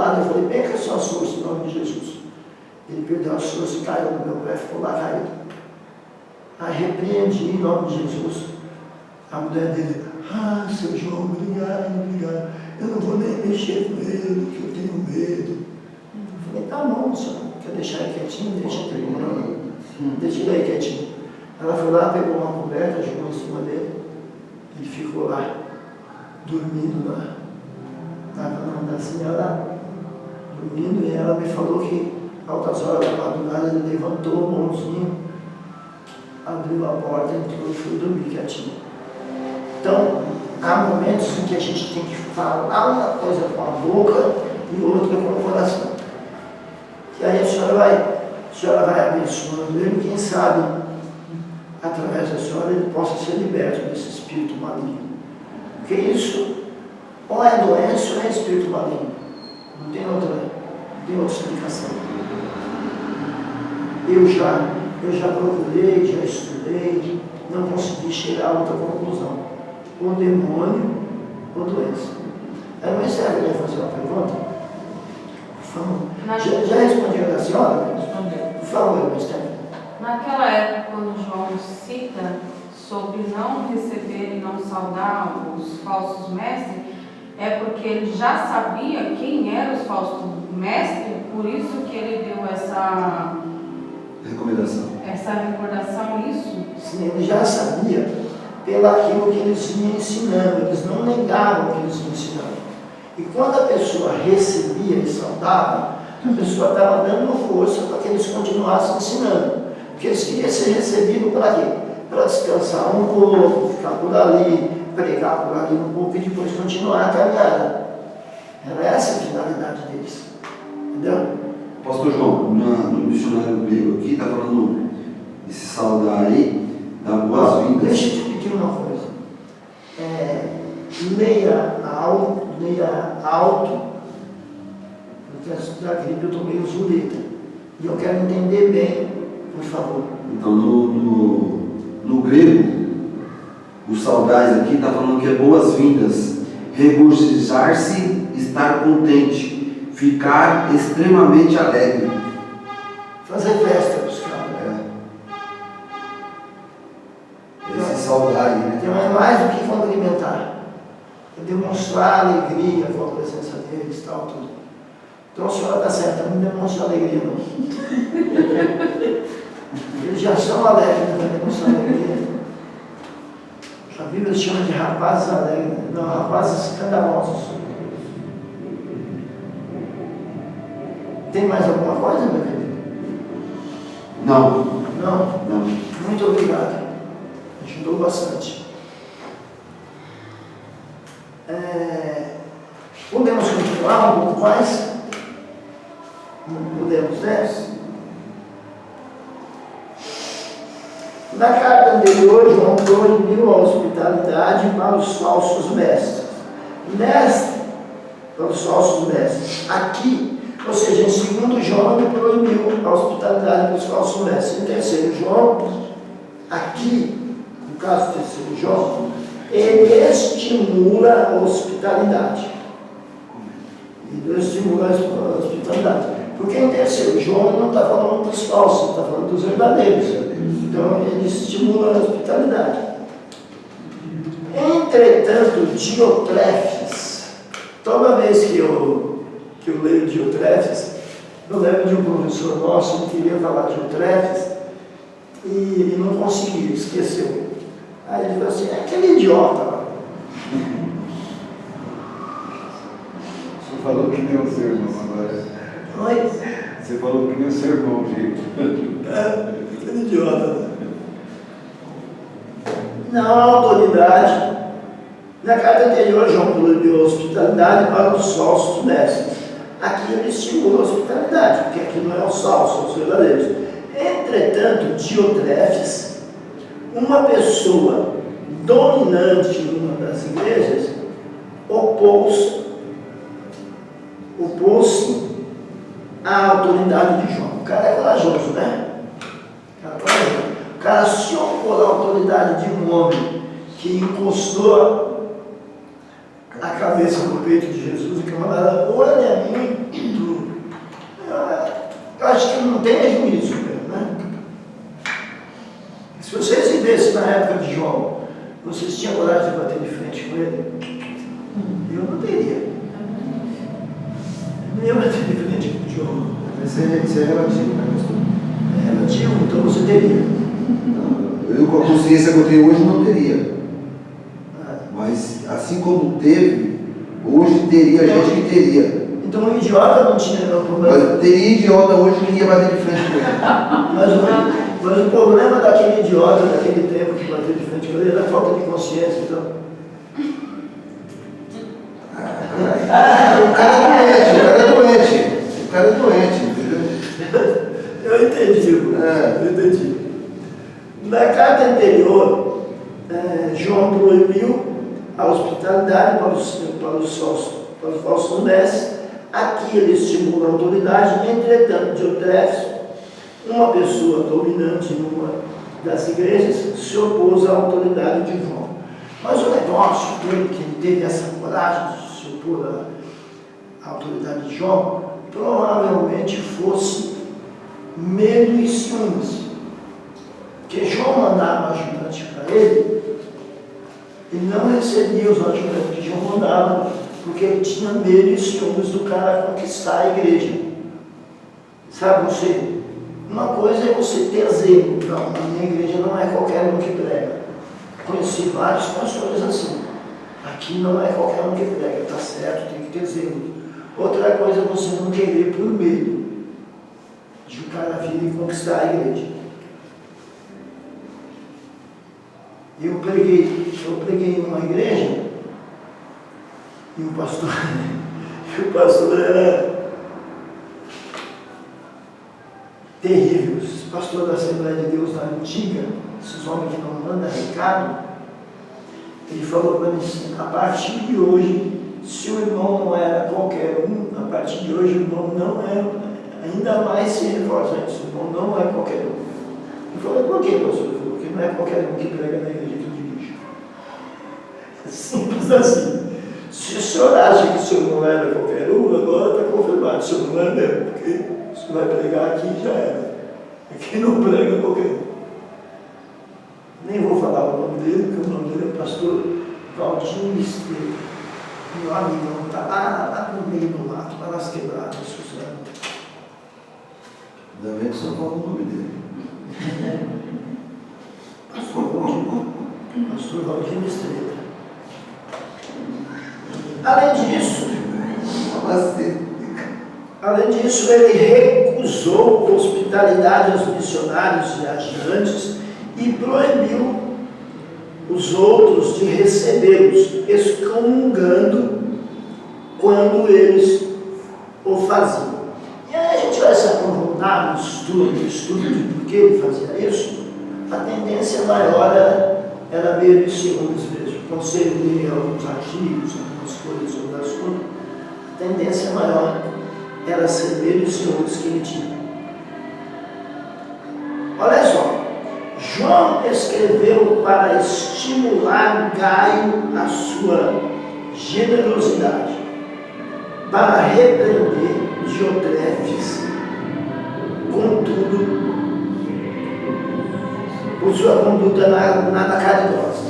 lado, eu falei, bem que são as forças, em nome de Jesus. Ele perdeu as forças, caiu no meu pé, ficou lá caído. Aí repreendi em nome de Jesus. A mulher dele, seu João, obrigado. Eu não vou nem mexer com ele, que eu tenho medo. Eu falei, tá bom, senhor, quer deixar ele quietinho? Deixa ele terminando. Deixa ele aí quietinho. Ela foi lá, pegou uma coberta, jogou em cima dele. Ele ficou lá, dormindo lá. Na cama da senhora, dormindo, e ela me falou que, altas horas da madrugada, ele levantou o mãozinho, abriu a porta, entrou e foi dormir quietinho. Então, há momentos em que a gente tem que falar uma coisa com a boca e outra com o coração. E aí a senhora vai abençoando ele, quem sabe, através da senhora, ele possa ser liberto desse espírito maligno. Porque isso, ou é doença ou é espírito maligno. Não tem outra explicação. Eu já procurei, já estudei, não consegui chegar a outra conclusão. Ou demônio ou doença. Aí o Esther queria fazer uma pergunta? Por favor. Já respondeu da senhora? Respondeu. Por favor, Esther. Naquela época, quando João cita sobre não receber e não saudar os falsos mestres, é porque ele já sabia quem eram os falsos mestres, por isso que ele deu essa recordação, isso? Sim, ele já sabia pelaquilo que eles vinham ensinando, eles não negavam o que eles vinham ensinando. E quando a pessoa recebia e saudava, a pessoa estava dando força para que eles continuassem ensinando. Porque eles queriam ser recebidos para quê? Para descansar um pouco, ficar por ali, pregar por ali um pouco e depois continuar a caminhada. Era essa a finalidade deles. Entendeu? Pastor João, no dicionário grego aqui, está falando de se saudar aí, dar boas-vindas. Deixa eu te pedir uma coisa. Leia alto, porque da gripe eu estou meio zureta. E eu quero entender bem, por favor. Então, no grego, os saudais aqui está falando que é boas-vindas, regozijar-se, estar contente, ficar extremamente alegre. Fazer festa para os caras. Esse saudade, né? Então é mais do que cumprimentar. É demonstrar alegria com a presença deles e tal, tudo. Então a senhora está certa, não demonstra alegria não. Eles já são alegres, não demonstram alegria. A Bíblia chama de rapazes alegres, não, rapazes escandalosos. Tem mais alguma coisa, meu querido? Não. Não? Muito obrigado. Ajudou bastante. Podemos continuar um pouco mais? Podemos, né? Na carta anterior, João proibiu a hospitalidade para os falsos mestres. Para os falsos mestres. Aqui, ou seja, em 2 João, ele proibiu a hospitalidade para os falsos mestres. Em 3 João, aqui, no caso do 3 João, ele estimula a hospitalidade. Ele estimula a hospitalidade. Porque em 3 João não está falando dos falsos, está falando dos verdadeiros. Então ele estimula a hospitalidade. Entretanto, Diotrefes, toda vez que eu leio Diotrefes, eu lembro de um professor nosso que queria falar de Diotrefes e não conseguia, esqueceu. Aí ele falou assim, é aquele idiota lá. Você falou que nem o seu irmão agora. Oi? Você falou que nem o seu irmão, gente. Aquele idiota. Não há autoridade. Na carta anterior, João proibiu a hospitalidade para os falsos mestres. Aqui ele estimula a hospitalidade, porque aqui não é os falsos, são os verdadeiros. Entretanto, Diotrefes, uma pessoa dominante em uma das igrejas, opôs-se à autoridade de João. O cara é corajoso, né? O cara se opôs à autoridade de um homem que encostou a cabeça no peito de Jesus e o camarada, olha a mim, não tem juízo mesmo, né? Se vocês vivessem na época de João, vocês tinham coragem de bater de frente com ele? Eu não teria. Eu não ia bater de frente com o João. Isso é relativo, né, pastor? É relativo, então você teria. Eu, com a consciência que eu tenho hoje, não teria. Ah. Mas, assim como teve, hoje teria gente que teria. Então o idiota não tinha nenhum problema. Mas teria idiota hoje que ia bater de frente com ele. Mas o problema daquele idiota, daquele tempo que bateu de frente com ele, era a falta de consciência, então. O cara é doente, entendeu? Eu entendi, eu entendi. Na carta anterior, João proibiu a hospitalidade para os falsos mestres. Aqui ele estimula a autoridade, entretanto, Diótrefes, uma pessoa dominante numa das igrejas, se opôs à autoridade de João. Mas o negócio dele, que ele teve essa coragem de se opor à autoridade de João, provavelmente fosse medo e ciúmes. Porque João mandava ajudante para ele, e não recebia os ajudantes que João mandava, porque ele tinha medo e ciúmes do cara conquistar a igreja. Sabe você? Uma coisa é você ter zelo. Não, na minha igreja não é qualquer um que prega. Conheci vários pastores assim. Aqui não é qualquer um que prega, tá certo, tem que ter zelo. Outra coisa é você não querer por medo de o cara vir e conquistar a igreja. Eu preguei numa igreja e o pastor era terrível. Esse pastor da Assembleia de Deus da antiga, esses homens que não mandam recado, ele falou para mim assim: a partir de hoje, se o irmão não era qualquer um, a partir de hoje o irmão não é, ainda mais se reforça isso, o irmão não é qualquer um. Eu falei: por quê, pastor? Ele falou: porque não é qualquer um que prega na igreja que eu dirijo. É simples assim. Se o senhor acha que o senhor não era qualquer um, agora está confirmado, o senhor não é mesmo, porque o senhor vai pregar aqui e já era. Aqui não prega qualquer um. Nem vou falar o nome dele, porque o nome dele é o pastor Valdinho Estrela. Meu amigão está lá no meio do mato, lá nas quebradas, Suzano. Ainda bem que só fala o nome dele. Pastor Valdinho Estrela. Além disso, ele recusou hospitalidade aos missionários viajantes e proibiu os outros de recebê-los, excomungando quando eles o faziam. E aí a gente vai se aprofundar no estudo de por que ele fazia isso. A tendência maior era medo de ciúmes mesmo. Quando você lê alguns artigos, algumas coisas sobre o assunto, a tendência maior era ser medo de ciúmes que ele tinha. Olha só, João escreveu para estimular Gaio a sua generosidade, para repreender Diótrefes, contudo, por sua conduta nada caridosa.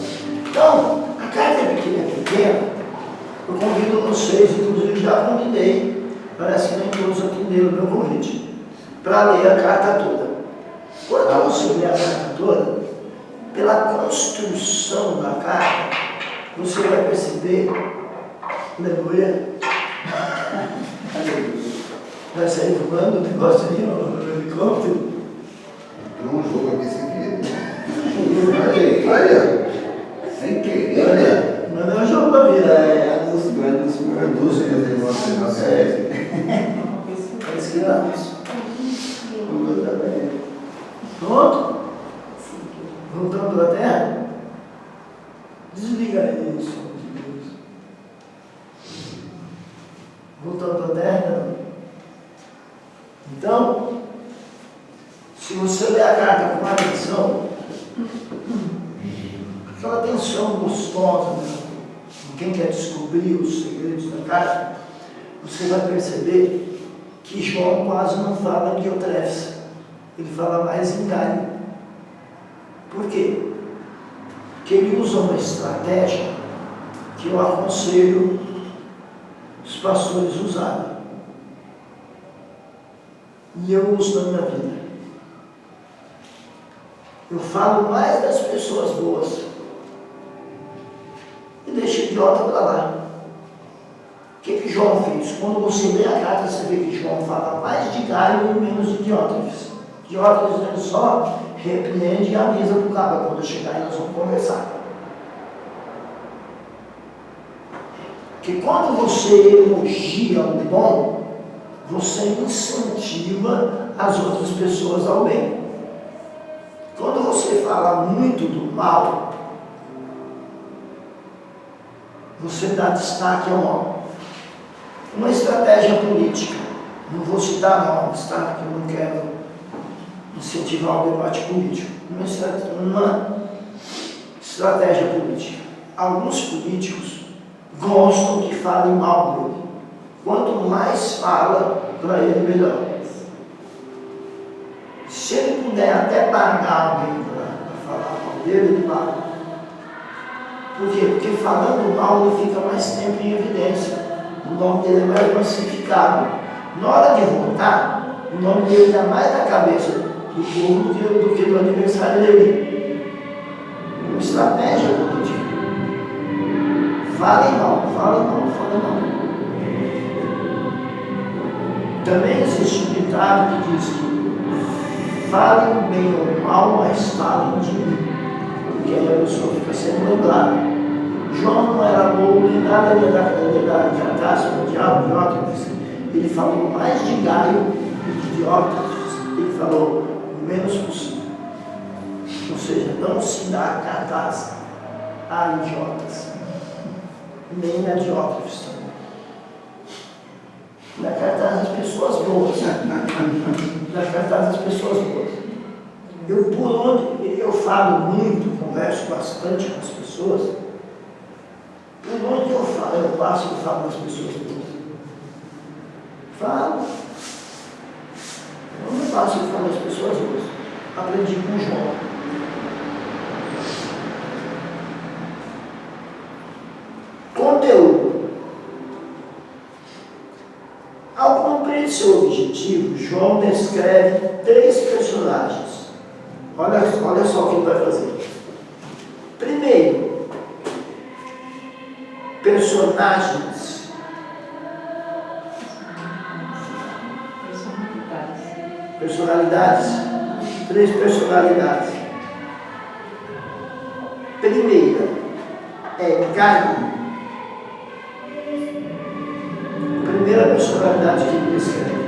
Então, a carta é pequena, eu convido vocês, inclusive já convidei, parece que nem todos atenderam o meu convite, para ler a carta toda. Quando você lê a carta toda, pela construção da carta, você vai perceber, aleluia, vai sair voando o negócio aí no helicóptero. Tem um jogo aqui sem querer. Olha, sem querer. Olha. Mas não é um jogo da vida. É dos grandes que eu tenho uma série. Parece que não. Pronto? Voltando para a terra? Desliga aí, som de Deus. Voltando para a terra? Então, se você ler a carta com atenção, aquela atenção gostosa, né? Quem quer descobrir os segredos da carta, você vai perceber que João quase não fala de Diótrefes. ele fala mais em galho. Por quê? Porque ele usa uma estratégia que eu aconselho os pastores usarem. E eu uso na minha vida. Eu falo mais das pessoas boas e deixo idiota para lá. O que João fez? Quando você lê a carta, você vê que João fala mais de galho e menos de Diótrefes. Diótrefes ele só repreende e avisa para o cara quando eu chegar e nós vamos conversar. Porque quando você elogia o bom, você incentiva as outras pessoas ao bem. Quando você fala muito do mal, você dá destaque ao mal. Uma estratégia política, não vou citar nomes, tá? Porque eu não quero incentivar o debate político. Uma estratégia política. Alguns políticos gostam que falem mal dele. Quanto mais fala, para ele melhor. Se ele puder até pagar alguém para falar mal dele, ele paga. Por quê? Porque falando mal ele fica mais tempo em evidência. O nome dele é mais massificado. Na hora de votar, o nome dele está mais na cabeça do povo do que do adversário dele. Uma estratégia política. Falem mal, falem mal, falem mal. Também existe um ditado que diz que falem bem ou mal, mas falem de mim. Porque aí a pessoa fica sendo lembrada. João não era bobo nem nada, ele era cartaz do diabo, Diótrefes. Ele falou mais de Gaio do que de Diótrefes. Ele falou o menos possível. Ou seja, não se dá cartaz a idiotas. Nem a Diótrefes também. Dá cartaz às pessoas boas. Dá cartaz às pessoas boas. Por onde eu falo muito, converso bastante com as pessoas, por onde eu falo, eu passo e falo das pessoas boas. Falo. Eu não passo e falo das pessoas boas. Aprendi com o João. Conteúdo. Ao cumprir seu objetivo, João descreve 3 personagens. Olha só o que ele vai fazer. Primeiro, personagens. Personalidades. 3 personalidades. Primeira é Gaio. Primeira personalidade que ele descreve.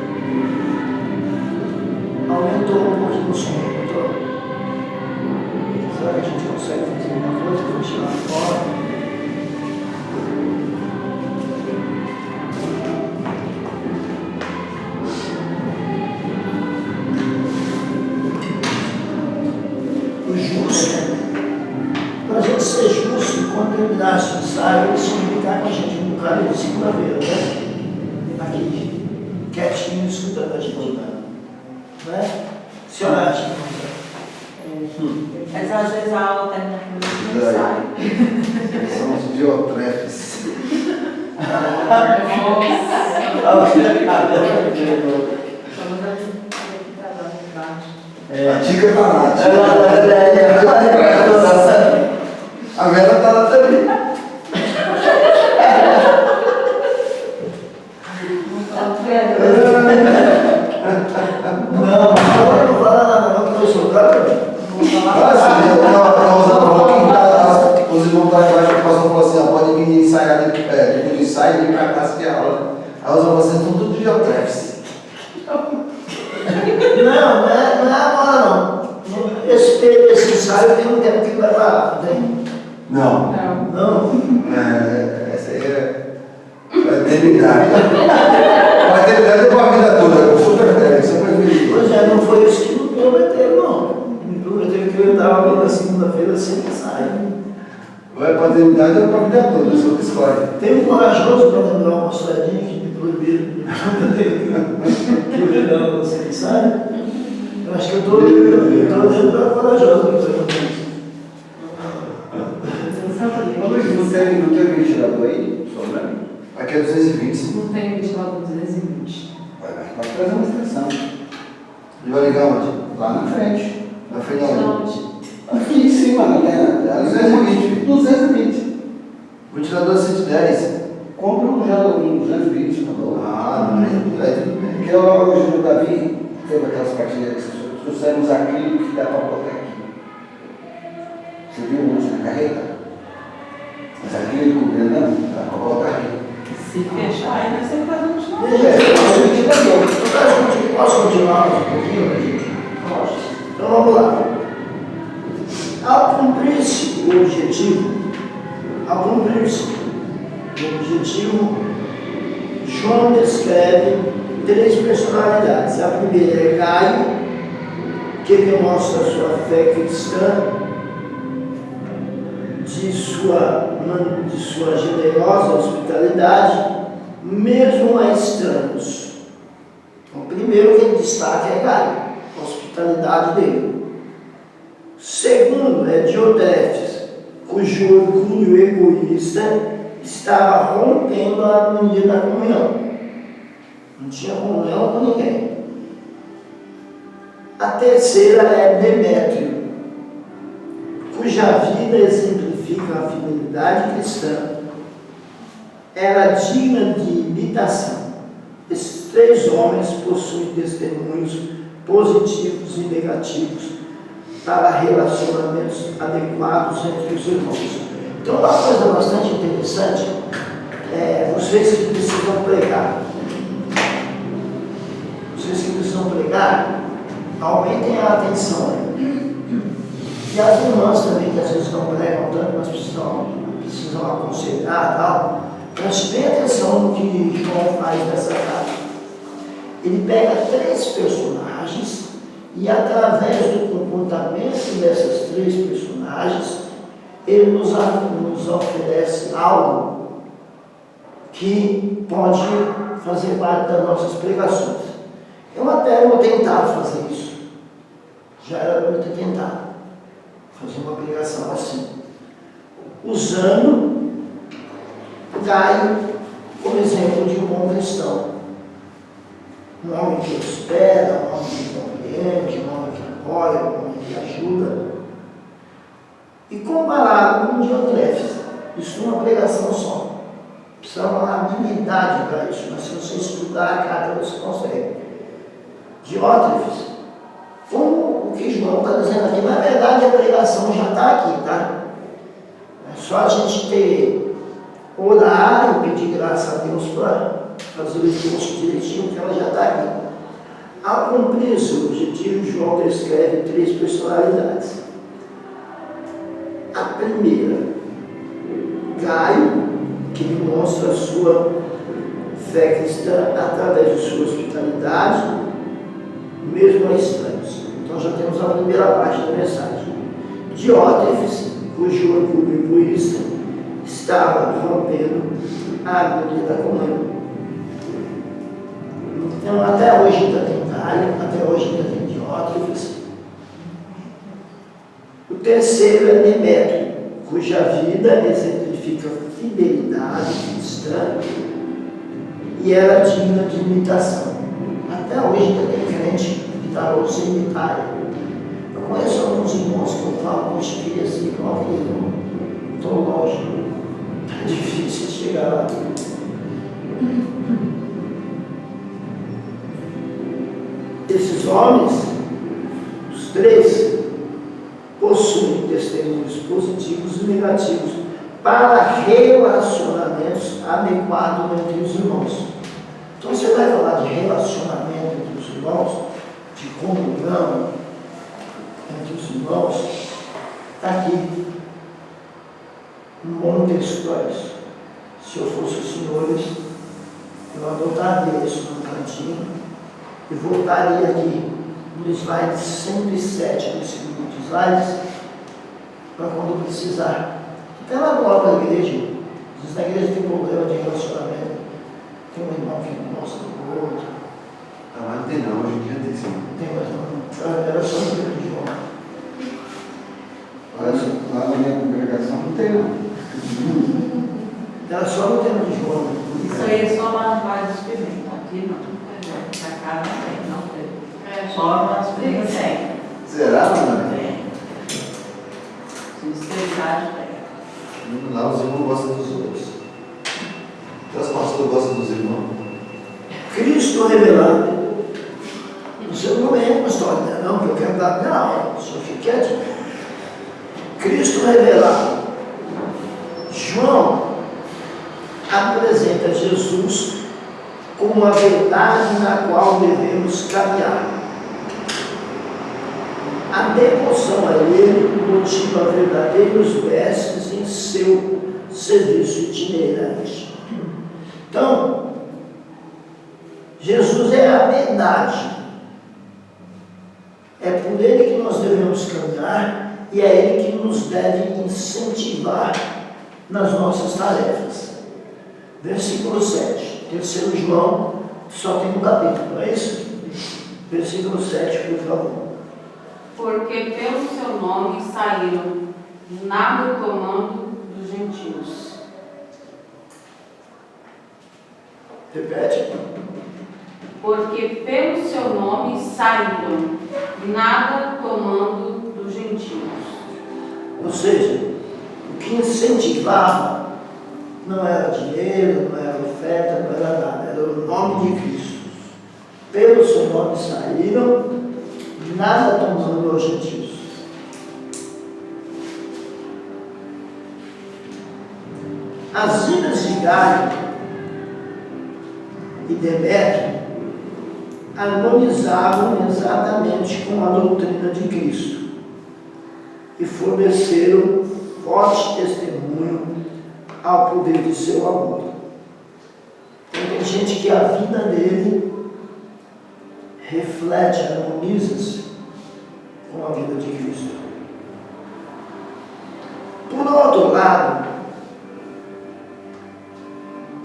Aumentou um pouquinho o som, aumentou. Será que a gente consegue fazer uma coisa para tirar fora? O justo, para a gente ser justo, quando terminar esse ensaio, eles vão ficar com a gente no bocado de segunda-feira, né? Aqui, quietinho, escutando a gente, né? Se olhar, acha que Mas às vezes a aula termina com um ensaio. São os Diótrefes. A Tica tá lá. A Vera tá lá também. não fala nada, não, que eu sou cara. Os irmãos da classe, o pastor falou assim, ó, pode vir ensaiar depois do ensaio e vir para casa de aula. Aí os irmãos vocês estão tudo Diótrefes. Não é agora não. Esse ensaio tem um tempo que vai parar, não tem? Não. Não. Essa aí é eternidade. A eternidade é para a vida toda, super velho, isso é preferido. Pois é, não foi isso que me prometeram, não. Me prometeram que eu ia dar aula na segunda-feira sem ensaio. Vai para a eternidade é para a vida toda, só que escolhe. Tem um corajoso para lembrar uma historinha que me proibiram que eu ia dar aula sem ensaio. Eu acho que Eu estou olhando para a corajosa que foi. Não tem ventilador aí? Sobrando? Aqui é 220. Não tem ventilador 220. Vai trazer uma extensão. Ele vai ligar onde? Lá na frente. Na frente onde? Aqui em cima, na tela. 220. 220. Ventilador 110. Compra um geladinho, 220, tá bom? Ah, não é tudo bem. Porque eu hoje no Davi, teve aquelas partilhas que trouxemos acrílico que dá para botar aqui. Você viu um monte na carreta? Mas acrílico grandão, dá para botar aqui. Se fechar, aí nós temos que fazer um chão. Posso continuar um pouquinho? Posso. Então vamos lá. Ao cumprir-se o objetivo, João descreve 3 personalidades. A primeira é Gaio, que demonstra a sua fé cristã, de sua generosa hospitalidade, mesmo a estranhos. Então, o primeiro que ele destaca é Gaio, a hospitalidade dele. Segundo é Diotrefes, cujo orgulho egoísta estava rompendo a harmonia da comunhão. Não tinha comunhão com ninguém. A terceira é Demétrio, cuja vida exemplifica a fidelidade cristã. Era digna de imitação. Esses 3 homens possuem testemunhos positivos e negativos para relacionamentos adequados entre os irmãos. Então, uma coisa bastante interessante é vocês que precisam pregar. Aumentem a atenção aí. E as irmãs também, que às vezes não pregam tanto, mas precisam aconselhar e tal. Prestem atenção no que João faz nessa carta. Ele pega 3 personagens e, através do comportamento dessas 3 personagens, ele nos oferece algo que pode fazer parte das nossas pregações. Eu até vou tentar fazer isso. Já era para eu ter tentado fazer uma pregação assim, usando Gaio como exemplo de um bom cristão. Um homem que espera, um homem que compreende, um homem que apoia, um homem que ajuda. E comparado com Diotrefes, isso é uma pregação só. Precisa uma habilidade para isso, mas se você estudar a carta, você consegue. Diotrefes, como o que João está dizendo aqui, na verdade a pregação já está aqui, tá? É só a gente orar e pedir graça a Deus para fazer o esforço direitinho, que ela já está aqui. Ao cumprir seu objetivo, João descreve 3 personalidades. A primeira, Gaio, que demonstra a sua fé cristã através de sua hospitalidade, mesmo a estranhos. Então já temos a primeira parte da mensagem. Diotrefes, cujo orgulho egoísta estava rompendo a harmonia da comunhão. Então até hoje ainda tem Gaio, até hoje ainda tem Diotrefes. O terceiro é Demétrio, cuja vida exemplifica fidelidade cristã e era digna de imitação. Até hoje ainda tem crente que está ou sem imitar. Eu conheço alguns irmãos que eu falo, poxa, queria ser igual aquele irmão. Estou longe. É difícil chegar lá. Esses homens, os 3, possuem testemunhos positivos e negativos para relacionamentos adequados entre os irmãos. Então você vai falar de relacionamento entre os irmãos, de comunhão entre os irmãos, está aqui. Um monte de histórias. Se eu fosse os senhores, eu adotaria isso no cantinho e voltaria aqui no slide 107, nesse grupo de slides, para quando precisar. Até lá no lado da igreja, às vezes na igreja tem problema de relacionamento, tem um irmão que não gosta do outro. Ah, mas não tem não, hoje em dia tem sim. Tem mais não. Era Na casa tem, não tem. É, Só nas brigas tem. Será, mano? Tem. Sinceridade tem. Lá os irmãos gostam dos outros. Então os pastores gostam dos irmãos. Cristo revelado. Você não é uma história, não, que eu quero dar minha aula, só fique quieto. Cristo revelado. João apresenta Jesus como a verdade na qual devemos caminhar. A devoção a Ele motiva verdadeiros mestres em seu serviço itinerante. Então, Jesus é a verdade. É por Ele que nós devemos caminhar e é Ele que nos deve incentivar nas nossas tarefas. Versículo 7, 3 João, só tem um capítulo, não é isso? Versículo 7, por favor. Porque pelo seu nome saíram, nada tomando dos gentios. Repete. Porque pelo seu nome saíram, nada tomando dos gentios. Ou seja, o que incentivava não era dinheiro, não era oferta, não era nada, era o nome de Cristo. Pelo seu nome saíram, nada tomando aos gentios. As ilhas de Gaio e Demétrio harmonizavam exatamente com a doutrina de Cristo e forneceram forte testemunho ao poder de seu amor. Então, tem gente que a vida dele reflete, harmoniza-se com a vida de Cristo. Por outro lado,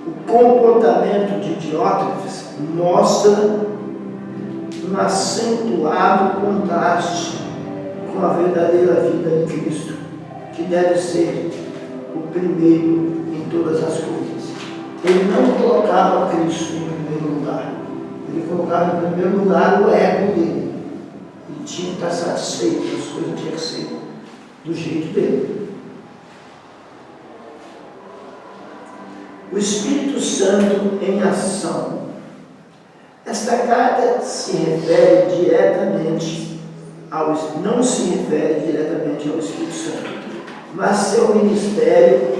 o comportamento de Diótrefes mostra um acentuado contraste com a verdadeira vida em Cristo, que deve ser o primeiro em todas as coisas. Ele não colocava Cristo em primeiro lugar, ele colocava em primeiro lugar o ego dele. Ele tinha que estar satisfeito, as coisas tinham que ser do jeito dele. O Espírito Santo em ação. Esta carta se refere diretamente não se refere diretamente ao Espírito Santo, mas seu ministério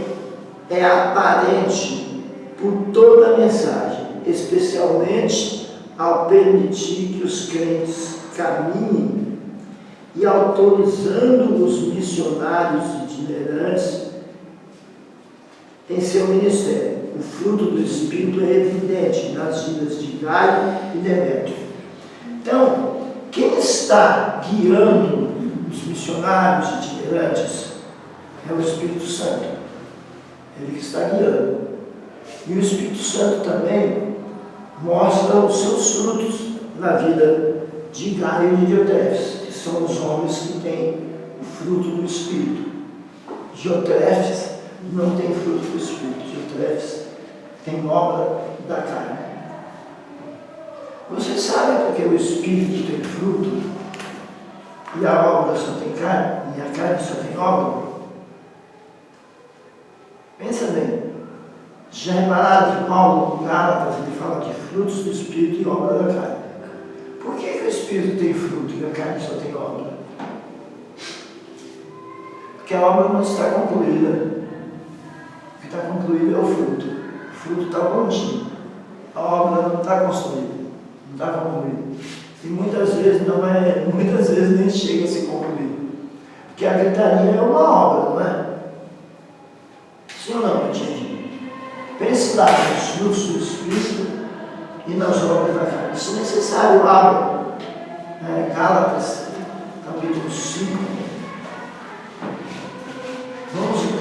é aparente por toda a mensagem, especialmente ao permitir que os crentes caminhem e autorizando os missionários itinerantes em seu ministério. O fruto do Espírito é evidente nas vidas de Gaio e Demétrio. Então, quem está guiando os missionários itinerantes é o Espírito Santo. Ele que está guiando. E o Espírito Santo também mostra os seus frutos na vida de Gaio e de Diotrefes, que são os homens que têm o fruto do Espírito. Diotrefes não tem fruto do Espírito. Diotrefes tem obra da carne. Você sabe porque o Espírito tem fruto e a obra só tem carne e a carne só tem obra? Pensa bem. Já repararam que Paulo, em Gálatas, ele fala de frutos do Espírito e obra da carne? Por que o Espírito tem fruto e a carne só tem obra? Porque a obra não está concluída. O que está concluído é o fruto. O fruto está prontinho. A obra não está construída. Não está concluída. E muitas vezes nem chega a se concluir. Porque a gritaria é uma obra, não é? Sim ou não, gente? Pense lá nos frutos do Espírito e nas obras da carne. Se necessário, abra Gálatas, capítulo 5.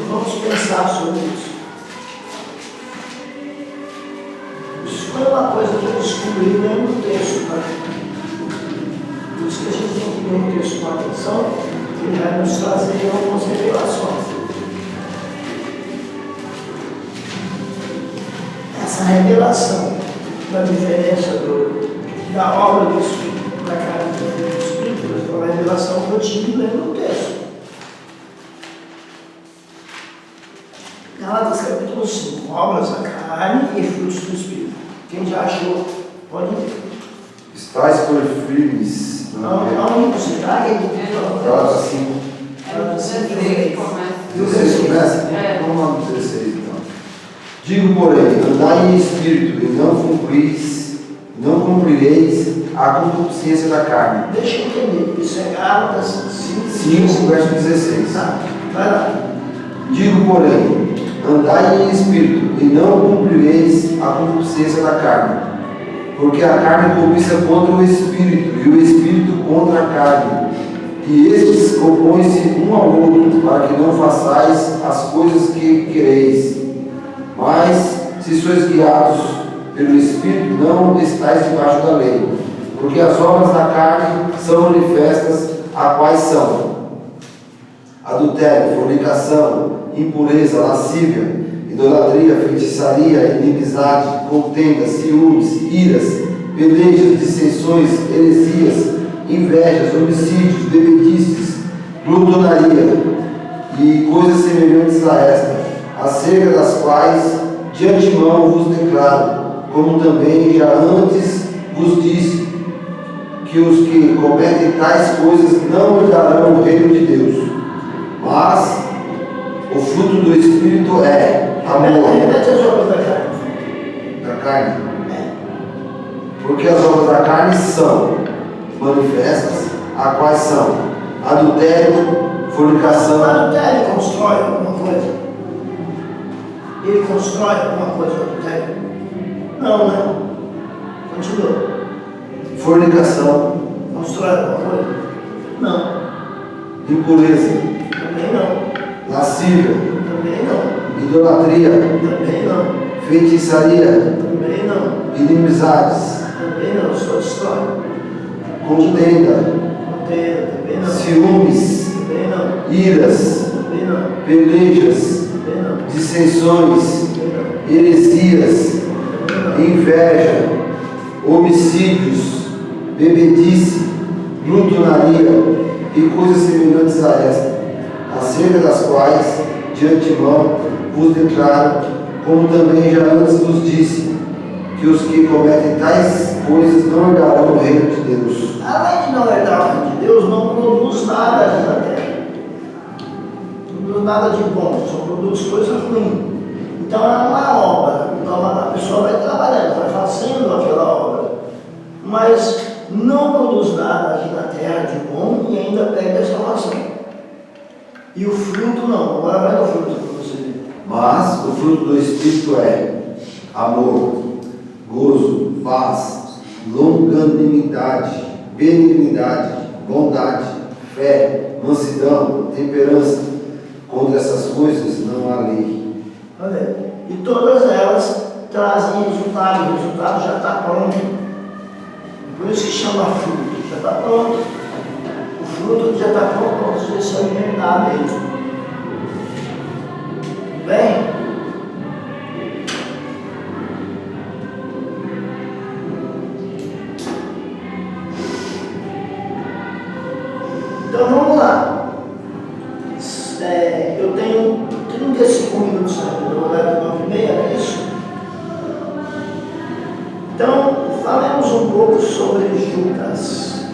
Vamos pensar sobre isso. Isso foi uma coisa que eu descobri lendo o texto. Por isso que a gente tem que ler o texto com atenção, que ele vai nos trazer algumas revelações. Essa revelação a diferença da obra do Espírito na carne do Espírito, mas uma revelação que eu tive lendo no texto. Gálatas capítulo 5, obras da carne e frutos do Espírito. Quem já achou, pode ler. Estais por firmes. Aonde você está? Gálatas 5. É 16 que começa. 16 começa? É. Vamos lá no 16 então. Digo, porém, andai em espírito e não cumprireis a concupiscência da carne. Deixa eu entender. Isso é Gálatas 5, verso 16. Tá, vai lá. Digo, porém, andai em espírito e não cumprireis a concupiscência da carne. Porque a carne cobiça contra o espírito e o espírito contra a carne. E estes opõem-se um ao outro, para que não façais as coisas que quereis. Mas, se sois guiados pelo Espírito, não estáis debaixo da lei. Porque as obras da carne são manifestas, a quais são adultério, fornicação, impureza, lascívia, idolatria, feitiçaria, inimizade, contenda, ciúmes, iras, pelejas, dissensões, heresias, invejas, homicídios, bebedices, glutonaria e coisas semelhantes a esta, acerca das quais de antemão vos declaro, como também já antes vos disse, que os que cometem tais coisas não herdarão o reino de Deus. Mas o fruto do Espírito é amor. Repete as obras da carne. Da carne. Porque as obras da carne são manifestas, a quais são adultério, fornicação. O adultério constrói alguma coisa? Ele constrói alguma coisa o adultério? Não, né? Continua. Fornicação, Constrói alguma coisa? Não. impureza, Também não. lascívia, Também não. idolatria, Também não. feitiçaria, Também não. inimizades, Também não. Só destrói. contenda, Contenda. Também não. ciúmes, Também não. iras, Também não. pelejas, Também não. dissensões, Também não. heresias, Também inveja, homicídios, bebedice, glutonaria e coisas semelhantes a esta, acerca das quais de antemão vos declaro, como também já antes vos disse, que os que cometem tais coisas não herdarão o reino de Deus. não. Além de não herdar o reino de Deus, não produz nada aqui na terra. Não produz nada de bom, só produz coisa ruim. Então é uma obra. Então a pessoa vai trabalhando, vai fazendo aquela obra. Mas não produz nada aqui na terra de bom e ainda pega a salvação. E o fruto não. Agora vai no fruto para você ver. Mas o fruto do Espírito é amor, gozo, paz, longanimidade, benignidade, bondade, fé, mansidão, temperança. Contra essas coisas não há lei. Olha aí. E todas elas trazem resultado. O resultado já está pronto. Por isso que chama fruto. Já está pronto. O fruto já está pronto para você se alimentar dele. Bem? Então vamos lá. Eu tenho 35 minutos ainda, no horário de 9h30, é isso? Então, falemos um pouco sobre Judas.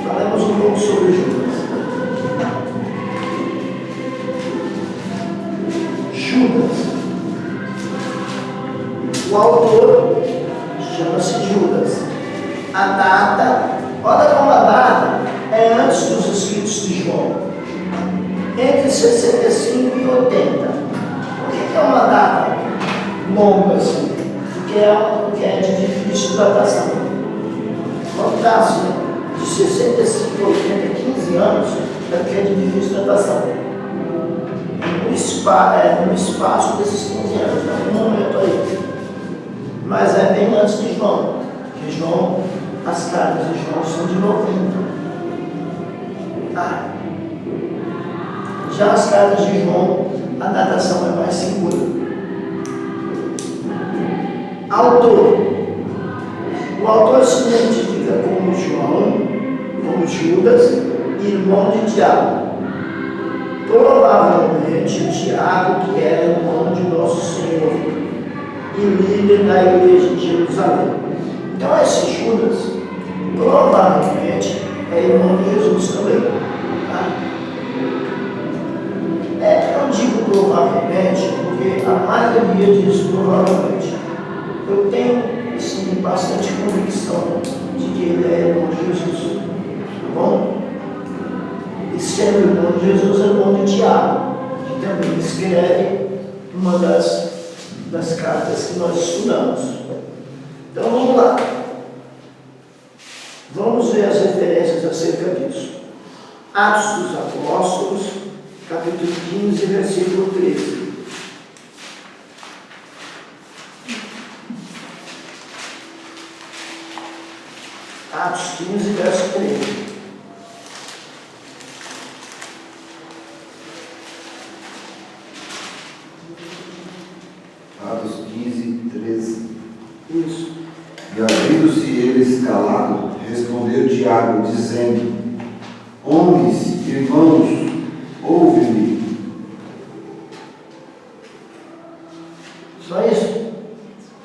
Falemos um pouco sobre Judas. Judas. O autor chama-se Judas. A data, olha como a data é antes dos escritos de João, entre 65 e 80. Por que é uma data longa assim? Porque é de difícil datação. Quando está assim, de 65 a 80, 15 anos, é porque é de difícil datação. No espaço desses 15 anos, em um momento aí. Mas é bem antes de João, porque João, as cartas de João são de 90. Já as cartas de João, a datação é mais segura. Autor. O autor se identifica como João, como Judas, irmão de Tiago. Provavelmente Tiago, que era irmão de Nosso Senhor e líder da igreja de Jerusalém. Então esse Judas provavelmente é irmão de Jesus também. Tá? Eu digo provavelmente porque a maioria diz provavelmente. Eu tenho sim, bastante convicção de que ele é irmão de Jesus. Tá bom? E sendo irmão de Jesus, é irmão de Tiago, que também escreve uma das cartas que nós estudamos. Então vamos lá. Vamos ver as referências acerca disso. Atos dos Apóstolos, capítulo 15, versículo 13. Atos 15, verso 13. Atos 15, 13. Isso. E abrindo-se eles calado, respondeu Tiago, dizendo: Homens, irmãos, ouve-me. Só isso.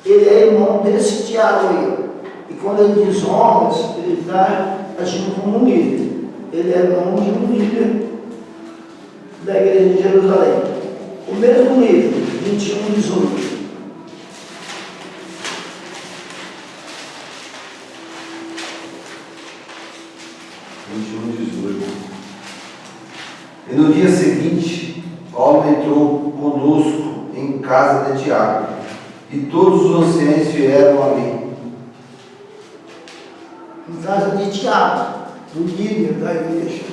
Ele é irmão desse Tiago aí. E quando ele diz homens, ele está agindo como um líder. Ele é irmão de um líder da igreja de Jerusalém. O mesmo livro, 21, 18. E no dia seguinte, Paulo entrou conosco em casa de Tiago, e todos os anciãos vieram ali. Em casa de Tiago, o líder da igreja.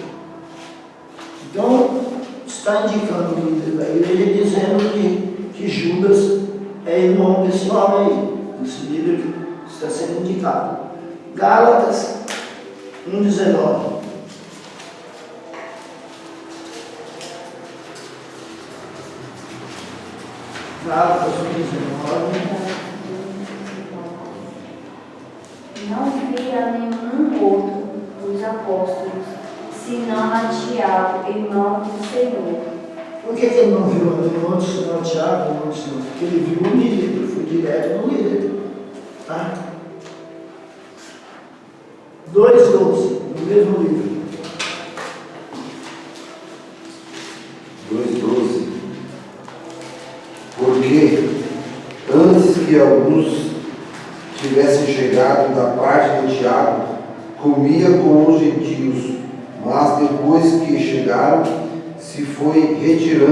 Então, está indicando o líder da igreja, dizendo que Judas é irmão desse homem aí. Esse líder está sendo indicado. Gálatas 1,19. Gálatas 1,19. Não via nenhum outro dos apóstolos, senão a Tiago, irmão do Senhor. Por que ele não viu nenhum outro senão Tiago, irmão do Senhor? Porque ele viu o líder, ele foi direto no líder. Tá? 2,12, no mesmo livro. 2,12. Porque antes que alguns tivessem chegado da parte de Tiago, comia com os gentios, mas depois que chegaram, se foi retirando